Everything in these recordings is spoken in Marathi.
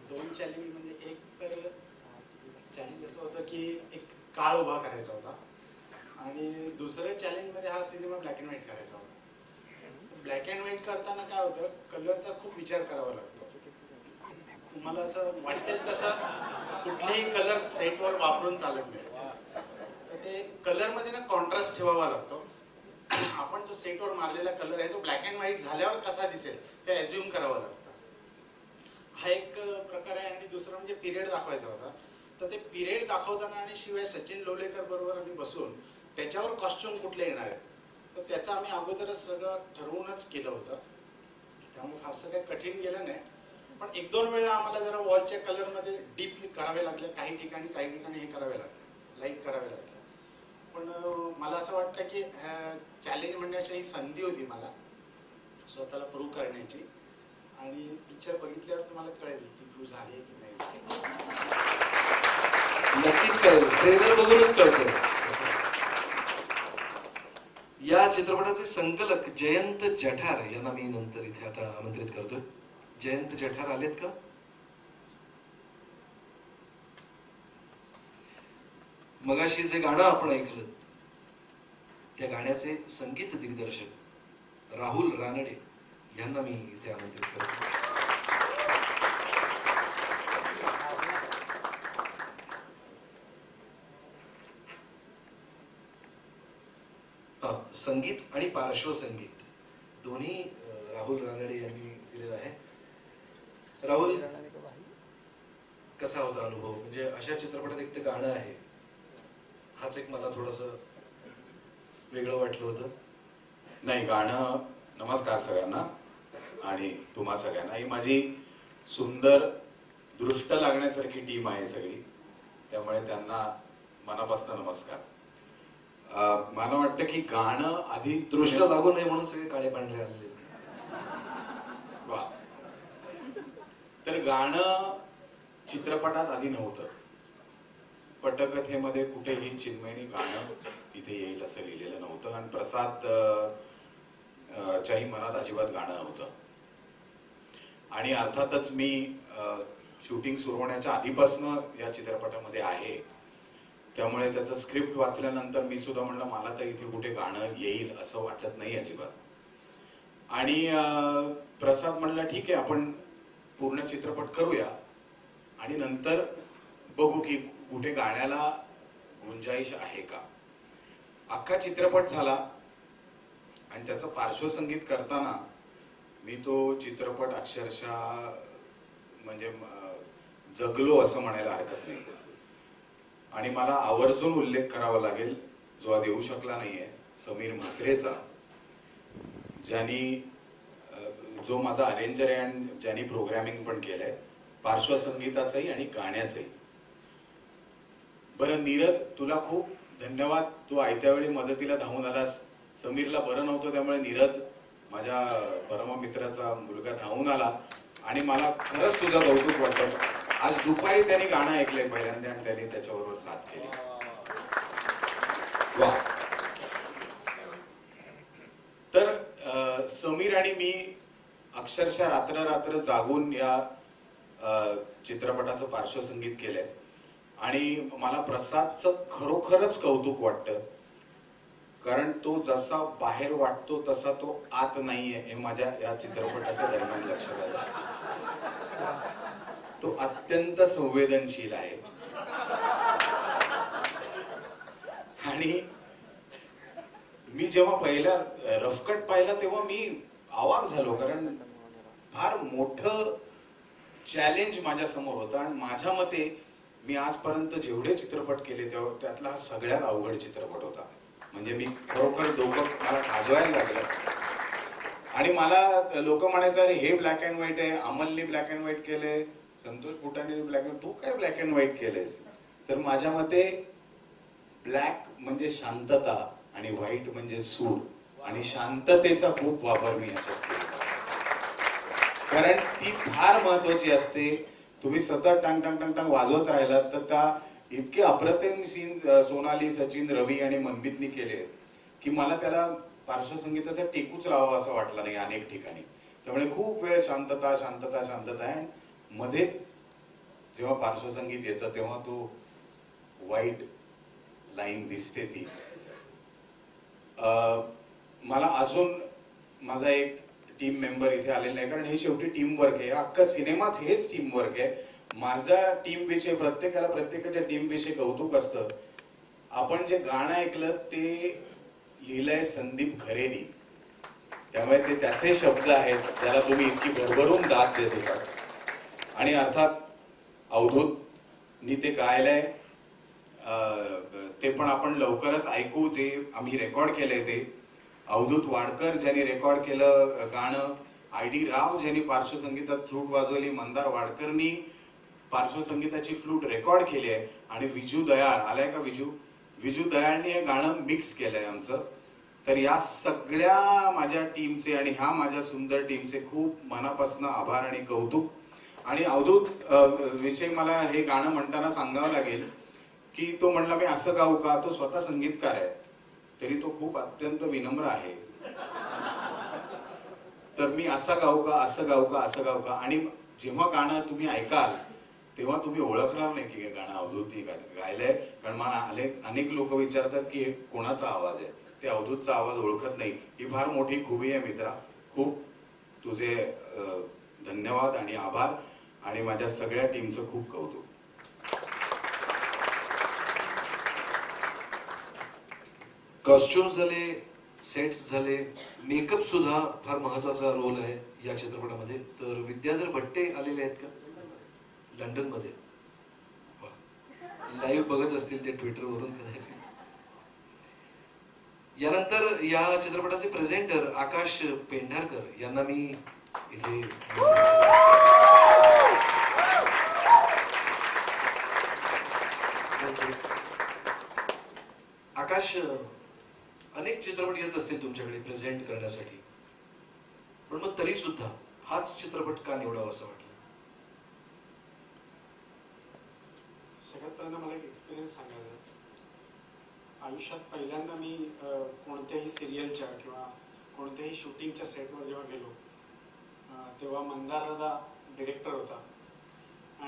दोन चॅलेंज म्हणजे एक तर चॅलेंज असं होतं की एक काळ उभा करायचा होता आणि दुसरं चॅलेंज मध्ये हा सिनेमा ब्लॅक अँड व्हाईट करायचा होता. ब्लॅक अँड व्हाईट करताना काय होतं, कलरचा खूप विचार करावा लागतो. तुम्हाला असं वाटेल तसं कुठलेही कलर सेटवर वापरून चालत नाही. तर ते कलरमध्ये ना कॉन्ट्रास्ट ठेवावा लागतो. आपण जो सेटवर मारलेला कलर आहे तो ब्लॅक अँड व्हाईट झाल्यावर कसा दिसेल ते अज्युम करावं लागतं. हा एक प्रकार आहे. आणि दुसरा म्हणजे पिरियड दाखवायचा होता. तर ते पिरियड दाखवताना आणि शिवाय सचिन लोलेकर बरोबर आम्ही बसून त्याच्यावर कॉस्ट्युम कुठले येणार आहेत तर त्याचं आम्ही अगोदरच सगळं ठरवूनच केलं होतं. त्यामुळे फारसं काही कठीण गेलं नाही. पण एक दोन वेळा आम्हाला जरा वॉलच्या कलरमध्ये डीप करावे लागले, काही ठिकाणी हे करावे लागले, लाईट करावे लागले. पण मला असं वाटतं की चॅलेंज म्हणण्याची ही संधी होती मला स्वतःला प्रूव्ह करण्याची. आणि पिक्चर बघितल्यावर तुम्हाला कळेल ती प्रूव्ह झाली की नाही. नक्कीच कळेल, ट्रेलर बघूनच कळतं. या चित्रपटाचे संकलक जयंत जठार यांना मी नंतर इथे आता आमंत्रित करतोय. जयंत जठार आलेत का? मगाशी जे गाणं आपण ऐकलं त्या गाण्याचे संगीत दिग्दर्शक राहुल रानडे यांना मी इथे आमंत्रित करतो. संगीत आणि पार्श्वसंगीत दोन्ही राहुल रानडे यांनी दिलेलं आहे. राहुल, कसा होता अनुभव? म्हणजे अशा चित्रपटात एक ते गाणं आहे, हाच एक मला थोडस वेगळं वाटलं होतं. नाही, गाणं, नमस्कार सगळ्यांना आणि तुम्हा सगळ्यांना. ही माझी सुंदर दृष्ट लागण्यासारखी टीम आहे सगळी, त्यामुळे त्यांना मनापासून नमस्कार. मला वाटतं की गाणं आधी दृष्ट लागू नये म्हणून सगळे काळे पांढरे आलेले. वा. तर गाणं चित्रपटात आधी नव्हतं. पटकथेमध्ये कुठेही चिन्मयनी गाणं इथे येईल असं लिहिलेलं नव्हतं. आणि प्रसाद च्याही मनात अजिबात गाणं नव्हतं. आणि अर्थातच मी शूटिंग सुरू होण्याच्या आधीपासून या चित्रपटामध्ये आहे, त्यामुळे त्याचं स्क्रिप्ट वाचल्यानंतर मी सुद्धा म्हणलं मला तर इथे कुठे गाणं येईल असं वाटत नाही अजिबात. आणि प्रसाद म्हणला ठीक आहे, आपण पूर्ण चित्रपट करूया आणि नंतर बघू की कुठे गाण्याला गुंजाईश आहे का. अख्खा चित्रपट झाला आणि त्याचं पार्श्वसंगीत करताना मी तो चित्रपट अक्षरशः म्हणजे जगलो असं म्हणायला हरकत नाही. आणि मला आवर्जून उल्लेख करावा लागेल जो आज येऊ शकला नाहीये, समीर म्हात्रेचा, ज्यांनी जो माझा अरेंजर आहे आणि ज्यांनी प्रोग्रामिंग पण केलंय, पार्श्वसंगीताचंही आणि गाण्याचंही. बरं नीरज, तुला खूप धन्यवाद, तू आयत्या वेळी मदतीला धावून आलास. समीरला बरं नव्हतं त्यामुळे नीरज माझ्या परममित्राचा मुलगा धावून आला आणि मला खरंच तुझं कौतुक वाटतं. आज दुपारी त्यांनी गाणं ऐकलंय पहिल्यांदा आणि त्यांनी त्याच्याबरोबर साथ केली. वा. तर समीर आणि मी अक्षरशः रात्र रात्र जागून या चित्रपटाचं पार्श्वसंगीत केलंय. आणि मला प्रसादचं खरोखरच कौतुक वाटतं, कारण तो जसा बाहेर वाटतो तसा तो आत नाहीये हे माझ्या या चित्रपटाच्या दरम्यान लक्षात आलं. तो अत्यंत संवेदनशील आहे. आणि मी जेव्हा पहिला रफकट पाहिला तेव्हा मी अवाक झालो, कारण फार मोठं चॅलेंज माझ्या समोर होतं. आणि माझ्या मते मी आजपर्यंत जेवढे चित्रपट केले त्यातला सगळ्यात अवघड चित्रपट होता. म्हणजे मी खरोखर डोकं मला खाजवायला लागलं. आणि मला लोक म्हणायचं अरे हे ब्लॅक अँड व्हाईट आहे, अमलने ब्लॅक अँड व्हाईट केले, संतोष पुटाने ब्लॅक अँड, तू काय ब्लॅक अँड व्हाईट केलेस? तर माझ्या मते ब्लॅक म्हणजे शांतता आणि व्हाईट म्हणजे सूर, आणि शांततेचा खूप वापर मी याच्यात केला, कारण ती फार महत्वाची असते. तुम्ही सतत टांग टांग टांग टांग वाजवत राहिलात तर त्या इतके अप्रतिम सीन सोनाली, सचिन, रवी आणि मनमितनी केले की मला त्याला पार्श्वसंगीताचा टेकूच लावावा असं वाटलं नाही अनेक ठिकाणी. त्यामुळे खूप वेळ शांतता शांतता शांतता आहे. मध्येच जेव्हा पार्श्वसंगीत येतं तेव्हा तो व्हाईट लाईन दिसते ती. मला अजून माझा एक टीम मेंबर इथे आलेला नाही, कारण हे शेवटी टीम वर्क आहे. अख्खा सिनेमाच हेच टीम वर्क आहे. माझा टीम विषय प्रत्येकाच्या टीम विषयी कौतुक असतं. आपण जे गाणं ऐकलं ते लिहिलंय संदीप खरेनी, त्यामुळे ते त्याचे शब्द आहेत ज्याला तुम्ही इतकी भरभरून दाद देत होता. आणि अर्थात अवधूतनी ते गायलंय, ते पण आपण लवकरच ऐकू. जे आम्ही रेकॉर्ड केलंय ते अवधूत वाडकर ज्यांनी रेकॉर्ड केलं गाणं, ID राव ज्यांनी पार्श्वसंगीतात फ्लूट वाजवली, मंदार वाडकरनी पार्श्वसंगीताची फ्लूट रेकॉर्ड केली आहे, आणि विजू दयाळ आलाय का? विजू दयाळनी हे गाणं मिक्स केलंय आमचं. तर या सगळ्या माझ्या टीमचे आणि ह्या माझ्या सुंदर टीमचे खूप मनापासून आभार आणि कौतुक. आणि अवधूत विषयी मला हे गाणं म्हणताना सांगावं लागेल की तो म्हणला मी असं गाऊ का. तो स्वतः संगीतकार आहे, तरी तो खूप अत्यंत विनम्र आहे. तर मी असं गाऊ का, असं गाऊ का, असं गाऊ का. आणि जेव्हा गाणं तुम्ही ऐकाल तेव्हा तुम्ही ओळखणार नाही की हे गाणं अवधूतनी गायलंय. कारण मला अनेक लोक विचारतात की हे कोणाचा आवाज आहे. ते अवधूतचा आवाज ओळखत नाही. ही फार मोठी खूबी आहे मित्रा. खूप तुझे धन्यवाद आणि आभार, आणि माझ्या सगळ्या टीमचं खूप कौतुक. कॉस्ट्युम्स झाले, सेट्स झाले, मेकअप सुद्धा फार महत्वाचा रोल आहे या चित्रपटामध्ये. तर विद्याधर भट्टे आलेले आहेत का लंडन मध्ये? लाईव्ह बघत असतील ते ट्विटर वरून कदाचित. यानंतर या चित्रपटाचे प्रेझेंटर आकाश पेंढारकर यांना मी इथे आकाश, अनेक चित्रपट येत असतील तुमच्याकडे प्रेझेंट करण्यासाठी, पण मग तरी सुद्धा हाच चित्रपट का निवडावा असं वाटलं? सगळ्यात पहिल्यांदा मला एक एक्सपिरियन्स सांगायचा. आयुष्यात पहिल्यांदा मी कोणत्याही सिरियलच्या किंवा कोणत्याही शूटिंगच्या सेटवर जेव्हा गेलो तेव्हा मंदार दादा डिरेक्टर होता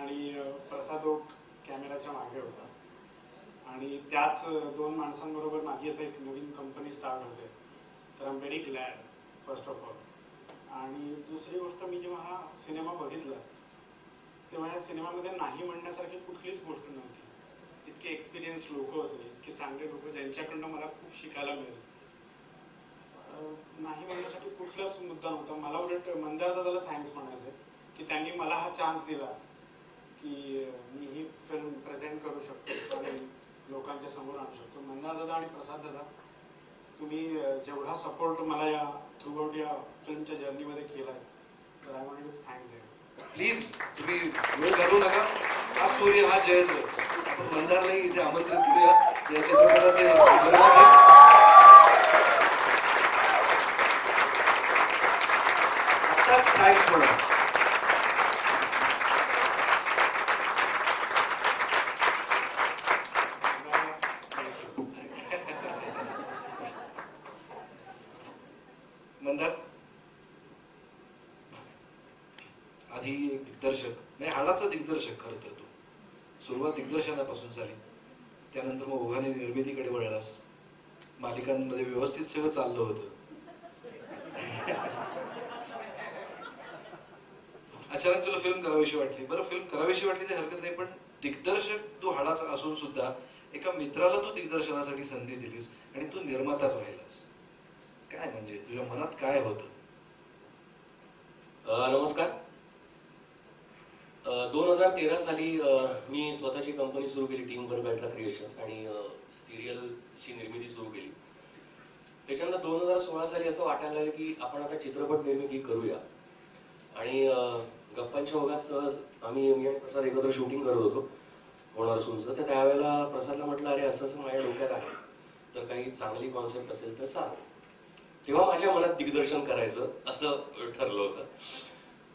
आणि प्रसाद ओक कॅमेराच्या मागे होता. आणि त्याच दोन माणसांबरोबर माझी आता एक नवीन कंपनी स्टार्ट होते. तर I am very glad first of all. आणि दुसरी गोष्ट, मी जेव्हा हा सिनेमा बघितला तेव्हा या सिनेमामध्ये नाही म्हणण्यासारखी कुठलीच गोष्ट नव्हती. इतके एक्सपिरियन्स लोक होते, इतके चांगले लोक ज्यांच्याकडनं मला खूप शिकायला मिळेल. नाही म्हणण्यासाठी कुठलाच मुद्दा नव्हता. मला उलट मंदार दादाला थँक्स म्हणायचे की त्यांनी मला हा चान्स दिला की मी ही फिल्म प्रेझेंट करू शकतो आणि लोकांच्या समोर आणू शकतो. मंदार दादा आणि प्रसाद दादा, तुम्ही जेवढा सपोर्ट मला या थ्रूआउट या फिल्मच्या जर्नीमध्ये केला आहे, तर I want to thank them. Please तुम्ही वेळ घालू नका. हा सूर्य हा जयंत. आपण मंदारलाही इथे आमंत्रित करूया या चित्रपटाचे निर्माते. आत्ताच थँक्स म्हणा. मंदार आधी एक दिग्दर्शक, नाही हाडाचा दिग्दर्शक खरं तर. तो सुरुवात दिग्दर्शनापासून झाली, त्यानंतर मग ओघाने निर्मितीकडे वळलास. मालिकांमध्ये व्यवस्थित सगळं चाललं होतं. अचानक तुला फिल्म करावीशी वाटली. बरं, फिल्म करावीशी वाटली ते हरकत नाही, पण दिग्दर्शक तू हाडाचा असून सुद्धा एका मित्राला तू दिग्दर्शनासाठी संधी दिलीस आणि तू निर्माताच राहिलास. काय म्हणजे तुझ्या मनात काय होतं? नमस्कार. 2013 साली मी स्वतःची कंपनी सुरू केली, टीम वर्क अल्ट्रा क्रिएशन्स, आणि सिरियलची निर्मिती सुरू केली. त्याच्यानंतर 2016 साली असं वाटायला लागलं की आपण आता चित्रपट निर्मिती करूया. आणि गप्पांच्या ओघात सहज मी आणि प्रसाद एकत्र शूटिंग करत होतो होणार सूनचं. तर त्यावेळेला प्रसादला म्हटलं, अरे असं असं माझ्या डोक्यात आहे, तर काही चांगली कॉन्सेप्ट असेल तर सांग. तेव्हा माझ्या मनात दिग्दर्शन करायचं असं ठरलं होतं.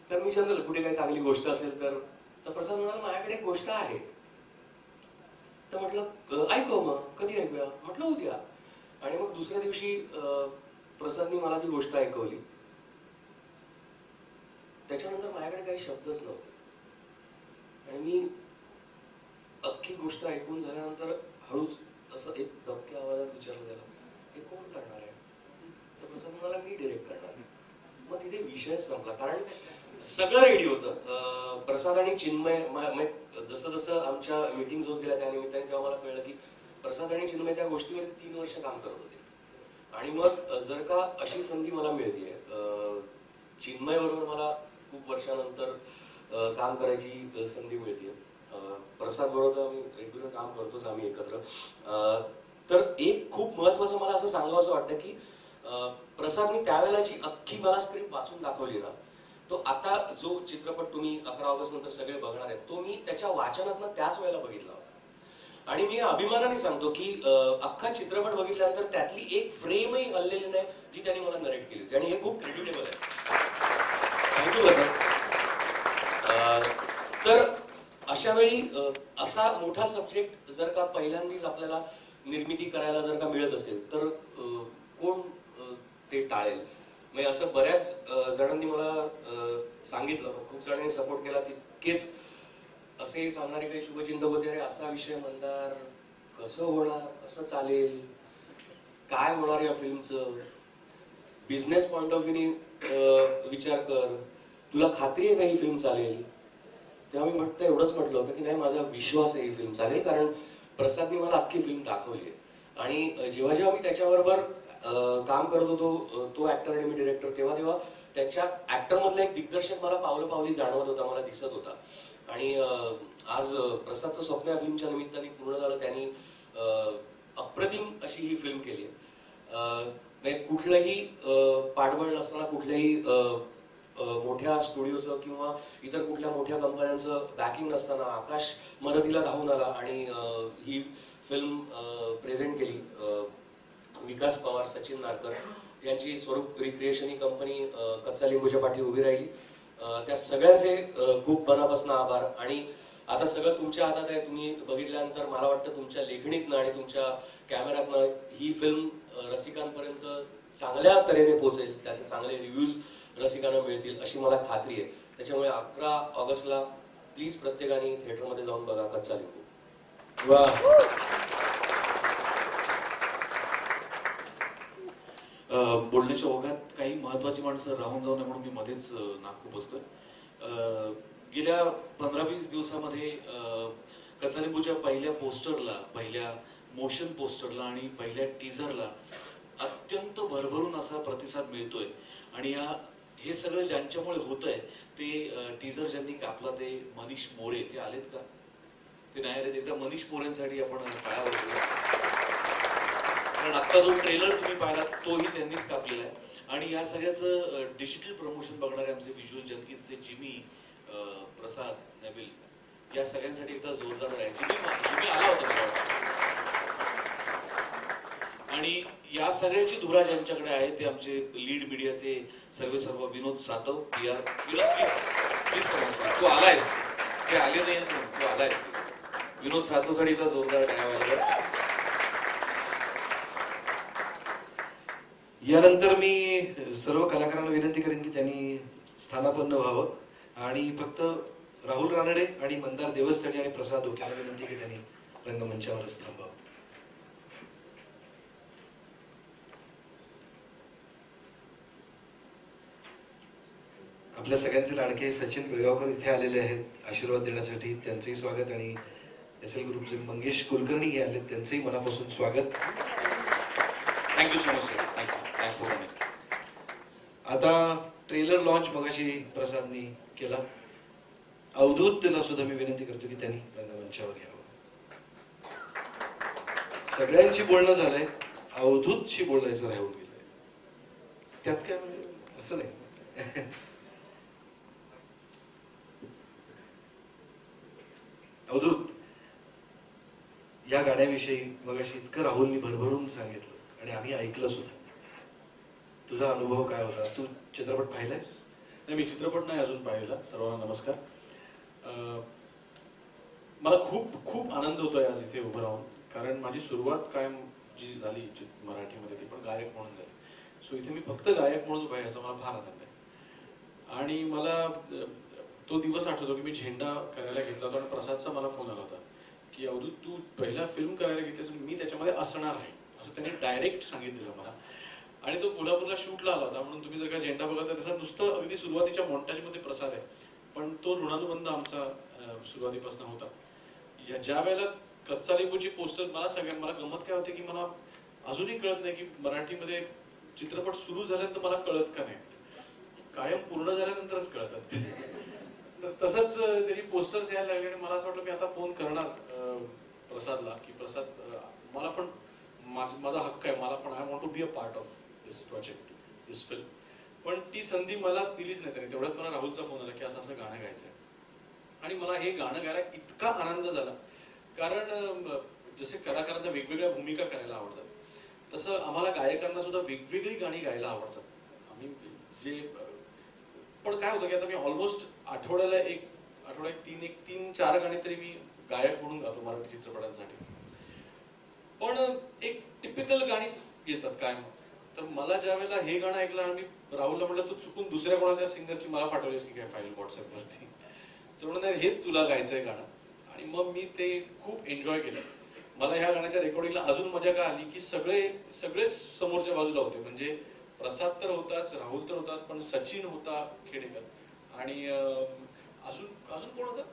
तर मी जनरल कुठे काही चांगली गोष्ट असेल तर प्रसाद म्हणाला, माझ्याकडे एक गोष्ट आहे. तर म्हटलं ऐकव, मग कधी ऐकूया? म्हटलं उद्या. आणि मग दुसऱ्या दिवशी प्रसादनी मला ती गोष्ट ऐकवली. त्याच्यानंतर माझ्याकडे काही शब्दच नव्हते आणि मी अख्खी गोष्ट ऐकून झाल्यानंतर हळूच असं एक दबक्या आवाजात विचारलं त्याला, हे कोण करणार आहे? तर प्रसाद म्हणाला, मी डिरेक्ट करणार. मग तिथे विषयच संपला. कारण सगळं रेडी होतं. प्रसाद आणि चिन्मय जसं जसं आमच्या मीटिंग होत गेल्या त्यानिमित्ताने तेव्हा मला कळलं की प्रसाद आणि चिन्मय त्या गोष्टीवरती 3 वर्ष काम करत होते. आणि मग जर का अशी संधी मला मिळतेय, चिन्मय बरोबर मला खूप वर्षानंतर काम करायची संधी मिळते, प्रसाद बरोबर आम्ही रेग्युलर काम करतोच आम्ही एकत्र. तर एक खूप महत्वाचं मला असं सांगावं असं वाटतं की प्रसादनी त्यावेळेला जी अख्खी मला स्क्रिप्ट वाचून दाखवली ना, तो आता जो चित्रपट तुम्ही 11 ऑगस्ट नंतर सगळे बघणार आहेत, तो मी त्याच्या वाचनातनं त्याच वेळेला बघितला होता. आणि मी अभिमानाने सांगतो की अख्खा चित्रपट बघितल्यानंतर त्यातली एक फ्रेमही हललेली नाही जी त्यांनी मला नरेट केली होती. आणि हे खूप क्रेडिटेबल आहे. थँक्यू प्रसाद. तर अशा वेळी असा मोठा सब्जेक्ट जर का पहिल्यांदाच आपल्याला निर्मिती करायला जर का मिळत असेल तर कोण ते टाळेल? म्हणजे असं बऱ्याच जणांनी मला सांगितलं, खूप जणांनी सपोर्ट केला. तितकेच असे सांगणारे काही शुभचिंतक होते, अरे असा विषय म्हणणार, कसं होणार, कसं चालेल, काय होणार या फिल्मचं, बिझनेस पॉइंट ऑफ व्ह्यूने विचार कर, तुला खात्री आहे का ही फिल्म चालेल? तेव्हा मी एवढंच म्हटलं होतं की नाही, माझा विश्वास आहे ही फिल्म चालेल, कारण प्रसादनी मला अख्खी फिल्म दाखवली आहे. आणि जेव्हा जेव्हा मी त्याच्याबरोबर काम करत होतो, तो ऍक्टर आणि मी डिरेक्टर, तेव्हा तेव्हा त्याच्या ऍक्टर मधला एक दिग्दर्शक मला पावलं पावली जाणवत होता, मला दिसत होता. आणि आज प्रसादचं स्वप्न या फिल्मच्या निमित्ताने पूर्ण झालं. त्यांनी अप्रतिम अशी ही फिल्म केली आहे. कुठलंही पाठबळ नसताना, कुठल्याही मोठ्या स्टुडिओचं किंवा इतर कुठल्या मोठ्या कंपन्यांचं बॅकिंग नसताना आकाश मदतीला धावून आला आणि ही फिल्म प्रेझेंट केली. विकास पवार, सचिन नारकर यांची स्वरूप रिक्रिएशन ही कंपनी कच्चा लिंबूच्या पाठी उभी राहिली. त्या सगळ्यांचे खूप मनापासून आभार. आणि आता सगळं तुमच्या हातात आहे. तुम्ही बघितल्यानंतर मला वाटतं तुमच्या लेखणीतनं आणि तुमच्या कॅमेऱ्यातनं ही फिल्म रसिकांपर्यंत चांगल्या तऱ्हेने पोहोचेल, त्याचे चांगले रिव्ह्यूज रसिकांना मिळतील अशी मला खात्री आहे. त्याच्यामुळे 11 ऑगस्टला प्लीज प्रत्येकाने थिएटरमध्ये जाऊन बघा कच्चा लिंबू. वा, बोलण्याच्या ओघात काही महत्वाची माणसं राहून जाऊ नये म्हणून मी मध्येच नाक बसतोय. गेल्या 15-20 दिवसामध्ये कच्चा लिंबूच्या पहिल्या पोस्टरला, पहिल्या मोशन पोस्टरला आणि पहिल्या टीझरला अत्यंत भरभरून असा प्रतिसाद मिळतोय. आणि हे सगळं ज्यांच्यामुळे होतंय ते टीझर ज्यांनी कापला ते मनीष मोरे, ते आलेत का? ते नाही आले. एकदा मनीष मोरेंसाठी आपण टाळ्या वाजवूया. कारण आता जो ट्रेलर तुम्ही पाहिला तोही त्यांनीच कापलेला आहे. आणि या सगळ्याचं डिजिटल प्रमोशन बघणारे आमचे व्हिज्युअल जनकितचे जिमी, प्रसाद, नबील, या सगळ्यांसाठी एकदा जोरदार आहे. जिमी आला होता मला वाटतं. आणि या सगळ्याची धुरा ज्यांच्याकडे आहे ते आमचे लीड मीडियाचे सर्व विनोद सातव. प्लीज तू आलायस, ते आले नाही, तू आलायस. विनोद सातवसाठी एकदा जोरदार टाळ्या वाजवा. यानंतर मी सर्व कलाकारांना विनंती करेन की त्यांनी स्थानापन्न व्हावं आणि फक्त राहुल रानडे आणि मंदार देवस्थानी आणि प्रसाद ओके यांना विनंती की त्यांनी रंगमंचावरच थांबावं. आपल्या सगळ्यांचे लाडके सचिन बेळगावकर इथे आलेले आहेत आशीर्वाद देण्यासाठी. त्यांचंही स्वागत. आणि SL ग्रुपचे मंगेश कुलकर्णी हे आले, त्यांचंही मनापासून स्वागत. Thank you so much sir. Thanks for coming. आता ट्रेलर लॉन्च मगाशी प्रसादनी केला. अवधूतला सुद्धा मी विनंती करतो की त्यांनी रंगमंचावर यावं. सगळ्यांशी बोलणं झालंय, अवधूतशी बोलायचं राहून गेलंय. त्यात काय म्हणजे असं नाही. अवधूत, या गाण्याविषयी मगाशी इतकं राहुलनी भरभरून सांगितलं आणि आम्ही ऐकलं सुद्धा. तुझा अनुभव काय होता? तू चित्रपट पाहिलायस? नाही, मी चित्रपट नाही अजून पाहिला. सर्वांना नमस्कार. मला खूप खूप आनंद होतोय आज इथे उभं राहून, कारण माझी सुरुवात कायम जी झाली मराठीमध्ये ती पण गायक म्हणून झाली. सो इथे मी फक्त गायक म्हणून उभा आहे याचा मला फार आनंद आहे. आणि मला तो दिवस आठवतो की मी झेंडा करायला घेतला होता आणि प्रसादचा मला फोन आला होता की अवधूत तू पहिला फिल्म करायला घेतेस, मी त्याच्यामध्ये असणार आहे असं त्यांनी डायरेक्ट सांगितलेलं मला. आणि तो कोल्हापूरला शूटला आला होता, म्हणून तुम्ही जर का झेंडा बघा तर त्याचा नुसतं अगदी सुरुवातीच्या मोन्टाजमध्ये प्रसाद आहे, पण तो ऋणानुबंध आमचा सुरुवातीपासून होता. ज्या वेळेला कच्चा लिंबूची पोस्टर, मला गंमत काय होते की मला अजूनही कळत नाही की मराठीमध्ये चित्रपट सुरू झाल्यानंतर मला कळत का नाही, कायम पूर्ण झाल्यानंतरच कळतात. तर तसंच त्याची पोस्टर्स यायला लागले आणि मला असं वाटलं मी आता फोन करणार प्रसादला की प्रसाद मला पण माझा हक्क आहे, मला पण I want to be a part of this project, this film. पण ती संधी मला दिलीच नाही त्याने. तेवढ्यात मला राहुलचा फोन आला की असं असं गाणं गायचंय. आणि मला हे गाणं गायला इतका आनंद झाला, कारण जसे कलाकारांना वेगवेगळ्या भूमिका करायला आवडतात, तसं आम्हाला गायकांना सुद्धा वेगवेगळी गाणी गायला आवडतात. आम्ही जे पण काय होतं की आता मी ऑलमोस्ट आठवड्यात तीन चार गाणी तरी मी गायक म्हणून गातो मराठी चित्रपटांसाठी. पण एक टिपिकल गाणीच येतात कायम. तर मला ज्या वेळेला हे गाणं ऐकलं आणि मी राहुलला म्हटलं तू चुकून दुसऱ्या कोणाच्या सिंगरची मला पाठवलीस की काय फाईल व्हॉट्सअपवरती, तर म्हणून हेच तुला गायचंय गाणं. आणि मग मी ते खूप एन्जॉय केलं. मला ह्या गाण्याच्या रेकॉर्डिंगला अजून मजा का आली की सगळेच समोरच्या बाजूला होते. म्हणजे प्रसाद तर होताच, राहुल तर होताच, पण सचिन होता खेडेकर आणि अजून कोण होतं,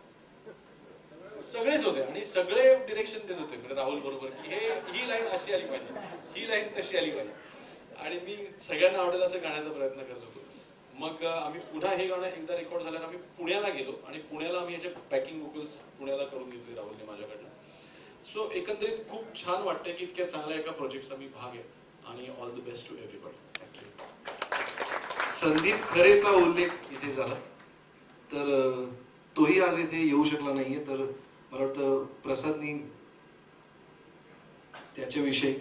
सगळेच होते आणि सगळे डिरेक्शन देत होते म्हणजे राहुल बरोबर की ही लाईन अशी आली पाहिजे, ही लाईन तशी आली पाहिजे. आणि मी सगळ्यांना आवडेल असं गाण्याचा प्रयत्न करत होतो. मग आम्ही पुन्हा हे गाणं एकदा रेकॉर्ड झाल्यावर आम्ही पुण्याला गेलो आणि पुण्याला आम्ही याचे पॅकिंग वोकल्स पुण्याला करून घेतले राहुलने माझ्याकडनं. सो एकंदरीत खूप छान वाटतंय की इतक्या चांगल्या एका प्रोजेक्टचा मी भाग आहे. आणि all the best to everybody. Thank you. Sandeep खरेचा उल्लेख इथे झाला, तर तोही आज इथे येऊ शकला नाहीये. तर मला वाटतं प्रसादनी त्याच्याविषयी.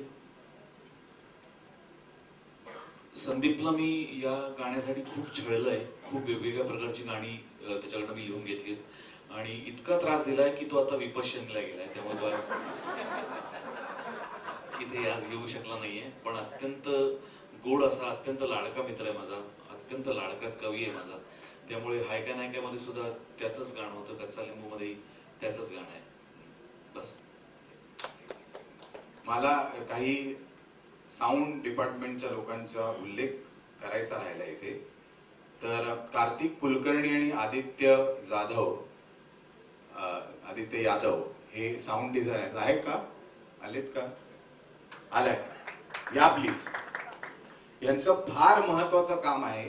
संदीपला मी या गाण्यासाठी खूप छळलंय, खूप वेगवेगळ्या प्रकारची गाणी त्याच्याकडनं मी लिहून घेतली आणि इतका त्रास दिलाय की तो आता विपश्यनीला गेलाय. त्यामुळे तो आज इथे आज येऊ शकला नाहीये. पण अत्यंत गोड असा, अत्यंत लाडका मित्र आहे माझा, अत्यंत लाडका कवी आहे माझा. त्यामुळे हाय का नाही काय मध्ये सुद्धा त्याचंच गाणं होतं, कच्चा लिंबू मध्ये त्याचंच गाणं आहे. बस. मला काही साऊंड डिपार्टमेंटच्या लोकांचा उल्लेख करायचा राहिला इथे. तर कार्तिक कुलकर्णी आणि आदित्य यादव हे साऊंड डिझायनर आहेत का? आलेत का? आलाय, या प्लीज. यांचं फार महत्वाचं काम आहे,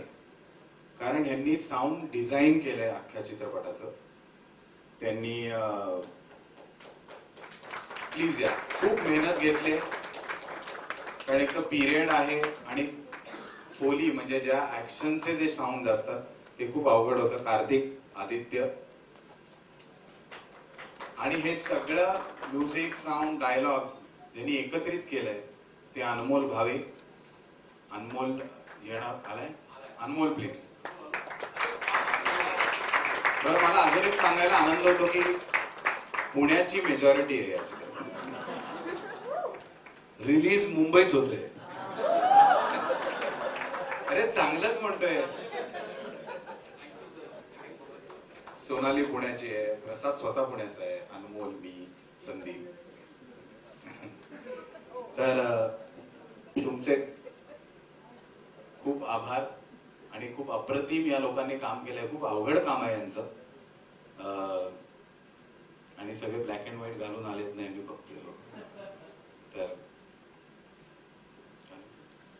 कारण यांनी साऊंड डिझाईन केलंय अख्ख्या चित्रपटाचं. त्यांनी प्लीज या, खूप मेहनत घेतली, कारण एक तर पिरियड आहे आणि फोली म्हणजे ज्या ऍक्शनचे जे साऊंड असतात ते खूप अवघड होतं. कार्तिक, आदित्य आणि हे सगळं म्युझिक, साऊंड, डायलॉग्स ज्यांनी एकत्रित केलंय ते अनमोल भावे. अनमोल येणार आलाय? अनमोल प्लीज. बरं, मला अजून एक सांगायला आनंद होतो की पुण्याची मेजॉरिटी आहे या चित्रपटात. रिलीज मुंबईत होते. अरे चांगलंच म्हणतोय. सोनाली पुण्याची आहे, प्रसाद स्वतः पुण्याचा आहे, अनमोल, मी, संदीप. तर तुमचे खूप आभार आणि खूप अप्रतिम या लोकांनी काम केलंय. खूप अवघड काम आहे यांचं. आणि सगळे ब्लॅक अँड व्हाईट घालून आलेत नाही, मी बघतोय. तर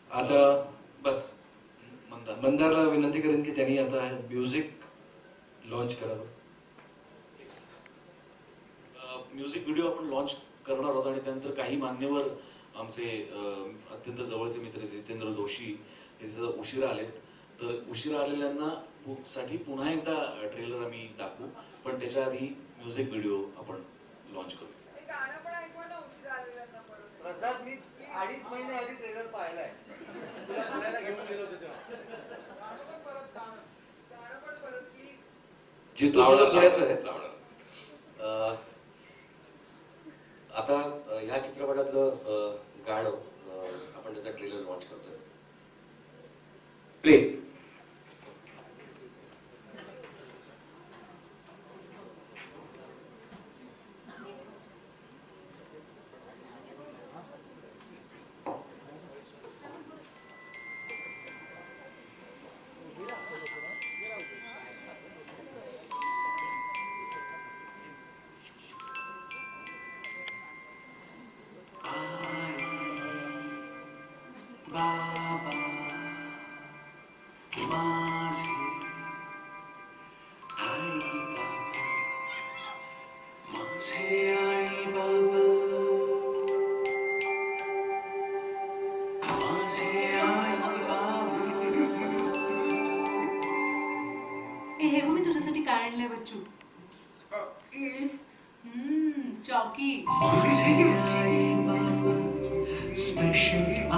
आता बस मंदारला विनंती करेन की त्यांनी आता म्युझिक लॉन्च करावं. म्युझिक व्हिडिओ आपण लॉन्च करणार आहोत आणि त्यानंतर काही मान्यवर आमचे अत्यंत जवळचे मित्र जितेंद्र जोशी हे सुद्धा उशिरा आलेत. तर उशिरा आलेल्यांना साठी पुन्हा एकदा ट्रेलर आम्ही दाखवू, पण त्याच्या आधी म्युझिक व्हिडिओ आपण लॉन्च करू. प्रसाद, मी 2.5 महिने आधी ट्रेलर पाहिलाय, तुला पुण्याला घेऊन गेलो होतो तेव्हा. जे तो सुद्धा पुण्याचं आहे. आता ह्या चित्रपटातलं गाणं आपण त्याचा ट्रेलर लॉन्च करतोय. प्ले. आणि काय आणलंय बच्चू? चौकी.